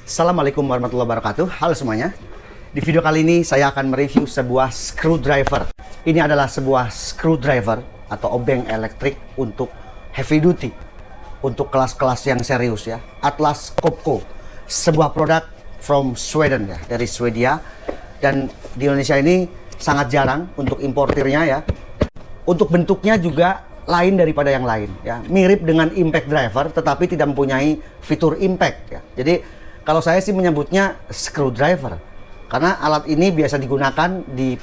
Assalamualaikum warahmatullahi wabarakatuh. Halo semuanya. Di video kali ini saya akan mereview sebuah screwdriver. Ini adalah sebuah screwdriver atau obeng elektrik untuk heavy duty, untuk kelas-kelas yang serius ya. Atlas Copco, sebuah produk from Sweden ya, dari Swedia. Dan di Indonesia ini sangat jarang untuk importirnya ya. Untuk bentuknya juga lain daripada yang lain ya. Mirip dengan impact driver tetapi tidak mempunyai fitur impact ya. Jadi kalau saya sih menyebutnya screwdriver karena alat ini biasa digunakan di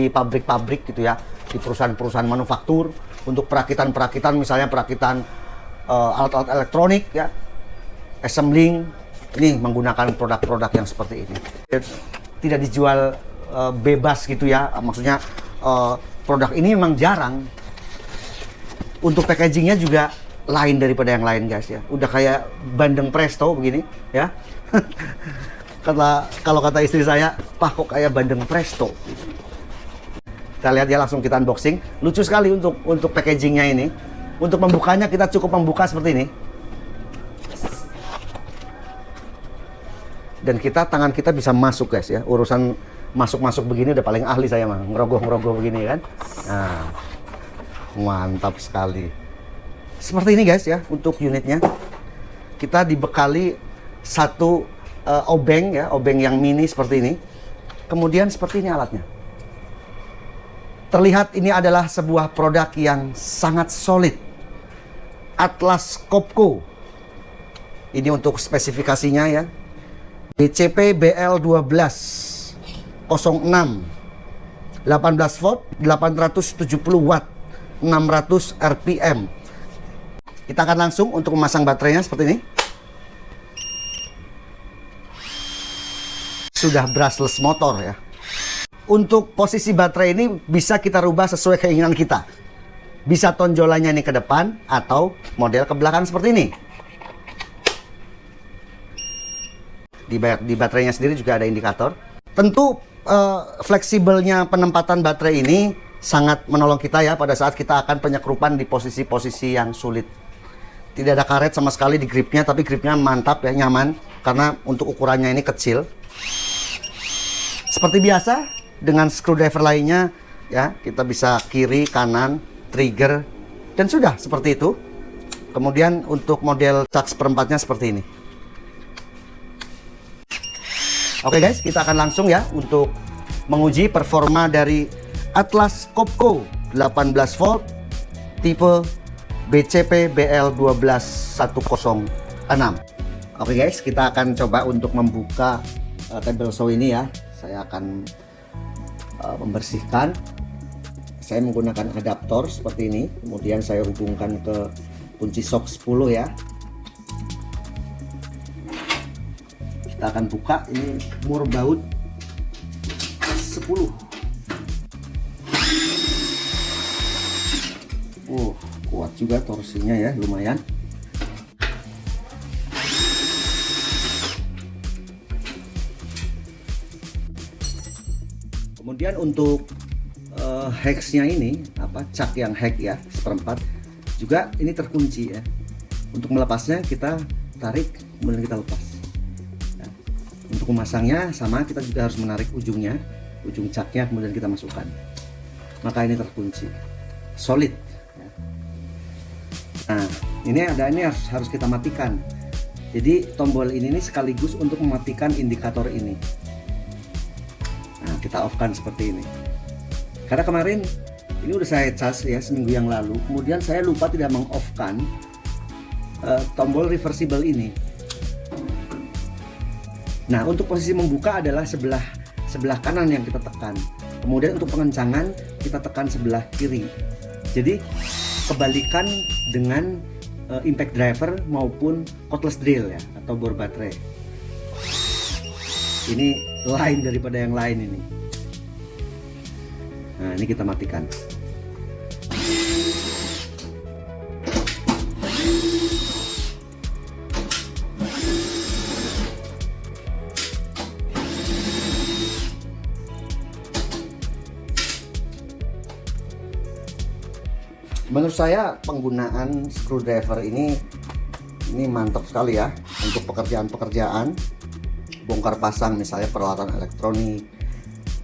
pabrik-pabrik gitu ya, di perusahaan-perusahaan manufaktur untuk perakitan-perakitan, misalnya perakitan alat-alat elektronik ya, assembling. Ini menggunakan produk-produk yang seperti ini. Tidak dijual bebas gitu ya, maksudnya produk ini memang jarang. Untuk packagingnya juga lain daripada yang lain guys ya. Udah kayak bandeng presto begini ya. Kalau kata istri saya, "Pak, kok kayak bandeng presto?" Kita lihat ya, langsung kita unboxing. Lucu sekali untuk packagingnya ini. Untuk membukanya kita cukup membuka seperti ini. Dan tangan kita bisa masuk guys ya. Urusan masuk-masuk begini udah paling ahli saya mah. Ngerogoh-ngerogoh begini kan. Nah, mantap sekali. Seperti ini guys ya untuk unitnya. Kita dibekali satu obeng ya, obeng yang mini seperti ini. Kemudian seperti ini alatnya. Terlihat ini adalah sebuah produk yang sangat solid. Atlas Copco. Ini untuk spesifikasinya ya. BCP BL1206 18 volt, 870 watt, 600 RPM. Kita akan langsung untuk memasang baterainya seperti ini. Sudah brushless motor ya. Untuk posisi baterai ini bisa kita rubah sesuai keinginan kita. Bisa tonjolannya ini ke depan atau model ke belakang seperti ini. Di baterainya sendiri juga ada indikator. Tentu fleksibelnya penempatan baterai ini sangat menolong kita ya pada saat kita akan penyekrupan di posisi-posisi yang sulit. Tidak ada karet sama sekali di gripnya, tapi gripnya mantap ya, nyaman karena untuk ukurannya ini kecil. Seperti biasa dengan screwdriver lainnya ya, kita bisa kiri, kanan, trigger, dan sudah seperti itu. Kemudian untuk model cak seperempatnya seperti ini. Oke guys, kita akan langsung ya untuk menguji performa dari Atlas Copco 18 volt tipe BCP BL12106. Oke guys, kita akan coba untuk membuka table saw ini ya. Saya akan membersihkan. Saya menggunakan adaptor seperti ini. Kemudian saya hubungkan ke kunci shock 10 ya. Kita akan buka ini mur baut 10. Kuat juga torsinya ya, lumayan. Kemudian untuk hex-nya ini, cak yang hex ya, seperempat, juga ini terkunci ya. Untuk melepasnya kita tarik, kemudian kita lepas. Nah, untuk memasangnya sama, kita juga harus menarik ujung caknya, kemudian kita masukkan. Maka ini terkunci, solid. Nah, ini harus kita matikan. Jadi tombol ini sekaligus untuk mematikan indikator ini. Nah, kita off-kan seperti ini. Karena kemarin ini udah saya cas ya seminggu yang lalu. Kemudian saya lupa tidak meng-off-kan tombol reversible ini. Nah, untuk posisi membuka adalah sebelah kanan yang kita tekan. Kemudian untuk pengencangan kita tekan sebelah kiri. Jadi kebalikan dengan impact driver maupun cordless drill ya, atau bor baterai. Ini lain daripada yang lain ini. Nah, ini kita matikan. Menurut saya penggunaan screwdriver ini mantap sekali ya untuk pekerjaan-pekerjaan bongkar pasang misalnya peralatan elektronik,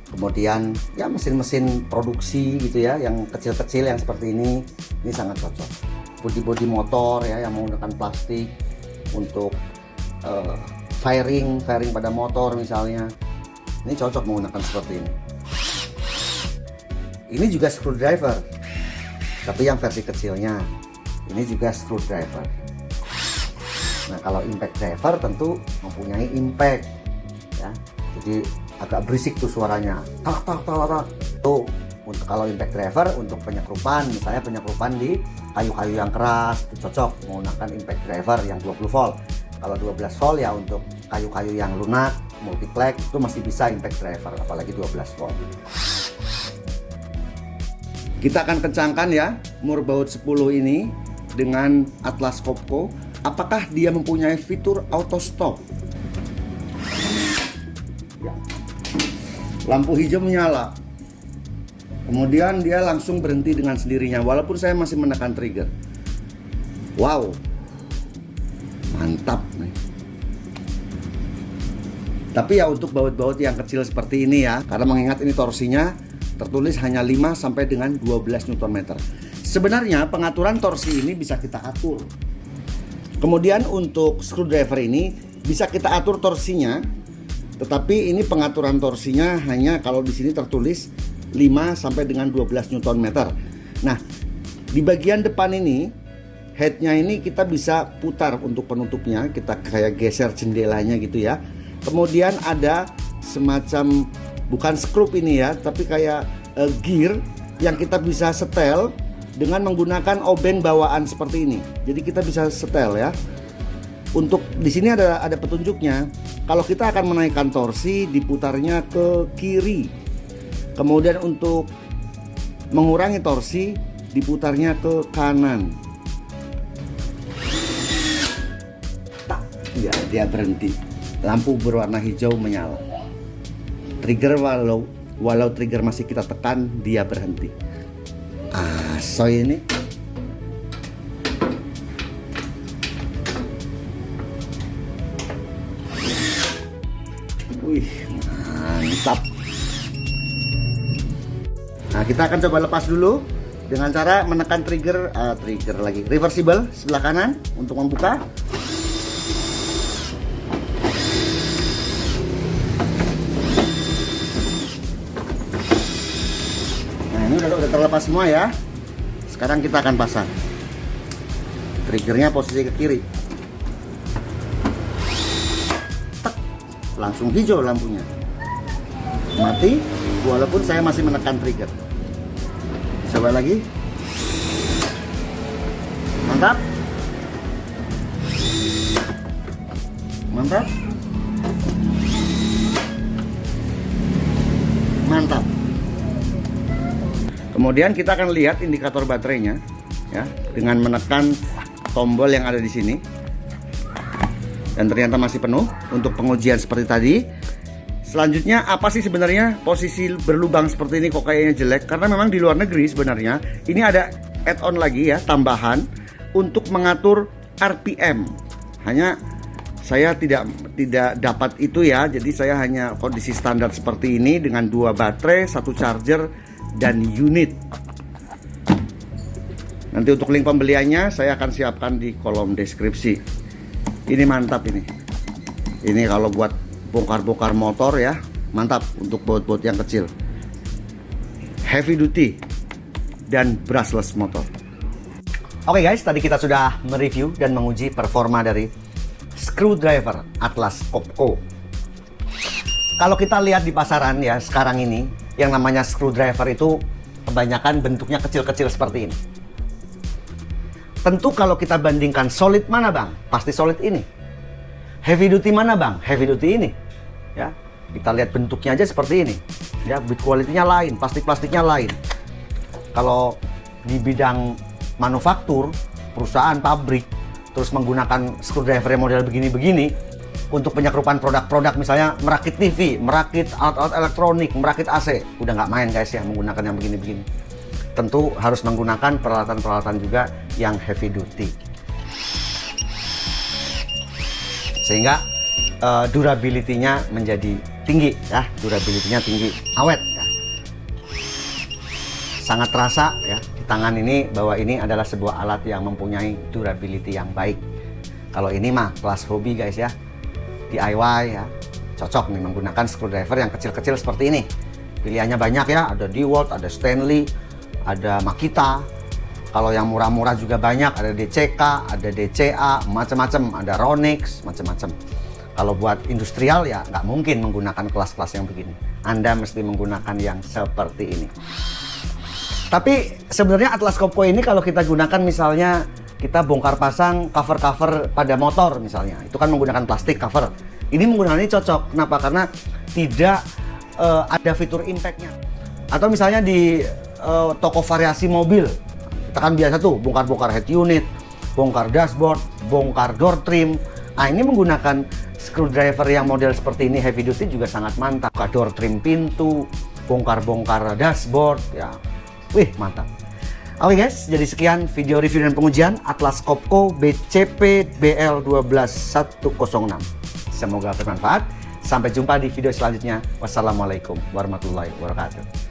kemudian ya mesin-mesin produksi gitu ya, yang kecil-kecil yang seperti ini sangat cocok. Bodi-bodi motor ya yang menggunakan plastik untuk fairing pada motor misalnya, ini cocok menggunakan seperti ini. Ini juga screwdriver, tapi yang versi kecilnya. Ini juga screwdriver. Nah, kalau impact driver tentu mempunyai impact ya. Jadi agak berisik tuh suaranya. Tak tak tak tak. Tuh, untuk kalau impact driver untuk penyekrupan, misalnya penyekrupan di kayu-kayu yang keras, itu cocok menggunakan impact driver yang 20 volt. Kalau 12 volt ya untuk kayu-kayu yang lunak, multiplex itu masih bisa impact driver, apalagi 12 volt. Kita akan kencangkan ya Moorbout 10 ini dengan Atlas Copco. Apakah dia mempunyai fitur auto stop? Ya. Lampu hijau menyala. Kemudian dia langsung berhenti dengan sendirinya walaupun saya masih menekan trigger. Wow. Mantap nih. Tapi ya untuk baut-baut yang kecil seperti ini ya, karena mengingat ini torsinya tertulis hanya 5 sampai dengan 12 Nm. Sebenarnya pengaturan torsi ini bisa kita atur. Kemudian untuk screwdriver ini bisa kita atur torsinya, tetapi ini pengaturan torsinya hanya kalau di sini tertulis 5 sampai dengan 12 Nm. Nah, di bagian depan ini headnya ini kita bisa putar untuk penutupnya, kita kayak geser jendelanya gitu ya. Kemudian ada semacam bukan skrup ini ya, tapi kayak gear yang kita bisa setel dengan menggunakan obeng bawaan seperti ini. Jadi kita bisa setel ya. Untuk di sini ada petunjuknya. Kalau kita akan menaikkan torsi, diputarnya ke kiri. Kemudian untuk mengurangi torsi, diputarnya ke kanan. Tak, ya dia berhenti. Lampu berwarna hijau menyala. Trigger walau trigger masih kita tekan, dia berhenti. So ini wih, mantap. Nah, kita akan coba lepas dulu dengan cara menekan trigger lagi reversible sebelah kanan untuk membuka. Ini udah terlepas semua ya. Sekarang kita akan pasang. Triggernya posisi ke kiri. Tek, langsung hijau lampunya. Mati walaupun saya masih menekan trigger. Coba lagi. Mantap. Mantap. Mantap. Kemudian kita akan lihat indikator baterainya ya dengan menekan tombol yang ada di sini. Dan ternyata masih penuh untuk pengujian seperti tadi. Selanjutnya apa sih sebenarnya posisi berlubang seperti ini kok kayaknya jelek? Karena memang di luar negeri sebenarnya ini ada add-on lagi ya, tambahan untuk mengatur RPM. Hanya saya tidak dapat itu ya. Jadi saya hanya kondisi standar seperti ini dengan 2 baterai, 1 charger dan unit. Nanti untuk link pembeliannya saya akan siapkan di kolom deskripsi. Ini mantap ini. Ini kalau buat bongkar-bongkar motor ya, mantap untuk baut-baut yang kecil. Heavy duty dan brushless motor. Oke guys, tadi kita sudah mereview dan menguji performa dari screwdriver Atlas Copco. Kalau kita lihat di pasaran ya sekarang ini, yang namanya screwdriver itu kebanyakan bentuknya kecil-kecil seperti ini. Tentu kalau kita bandingkan solid mana bang? Pasti solid ini. Heavy duty mana bang? Heavy duty ini. Ya, kita lihat bentuknya aja seperti ini. Ya, build quality-nya lain, plastik-plastiknya lain. Kalau di bidang manufaktur, perusahaan, pabrik, terus menggunakan screwdriver yang model begini-begini, untuk penyekrupan produk-produk misalnya merakit TV, merakit alat-alat elektronik, merakit AC. Udah nggak main guys ya menggunakan yang begini-begini. Tentu harus menggunakan peralatan-peralatan juga yang heavy duty. Sehingga durability-nya menjadi tinggi ya, durability-nya tinggi, awet ya. Sangat terasa ya di tangan ini bahwa ini adalah sebuah alat yang mempunyai durability yang baik. Kalau ini mah kelas hobi guys ya, DIY ya, cocok nih menggunakan screwdriver yang kecil-kecil seperti ini. Pilihannya banyak ya, ada DeWalt, ada Stanley, ada Makita. Kalau yang murah-murah juga banyak, ada DCK, ada DCA, macam-macam, ada Ronix, macam-macam. Kalau buat industrial ya nggak mungkin menggunakan kelas-kelas yang begini. Anda mesti menggunakan yang seperti ini. Tapi sebenarnya Atlas Copco ini kalau kita gunakan misalnya kita bongkar pasang cover-cover pada motor misalnya, itu kan menggunakan plastik cover. Ini menggunakan ini cocok. Kenapa? Karena tidak ada fitur impact-nya. Atau misalnya di toko variasi mobil, kita kan biasa tuh bongkar-bongkar head unit, bongkar dashboard, bongkar door trim. Nah, ini menggunakan screwdriver yang model seperti ini heavy duty juga sangat mantap. Bongkar door trim pintu, bongkar-bongkar dashboard, ya, wih mantap. Oke guys, jadi sekian video review dan pengujian Atlas Copco BCP BL12106. Semoga bermanfaat. Sampai jumpa di video selanjutnya. Wassalamualaikum warahmatullahi wabarakatuh.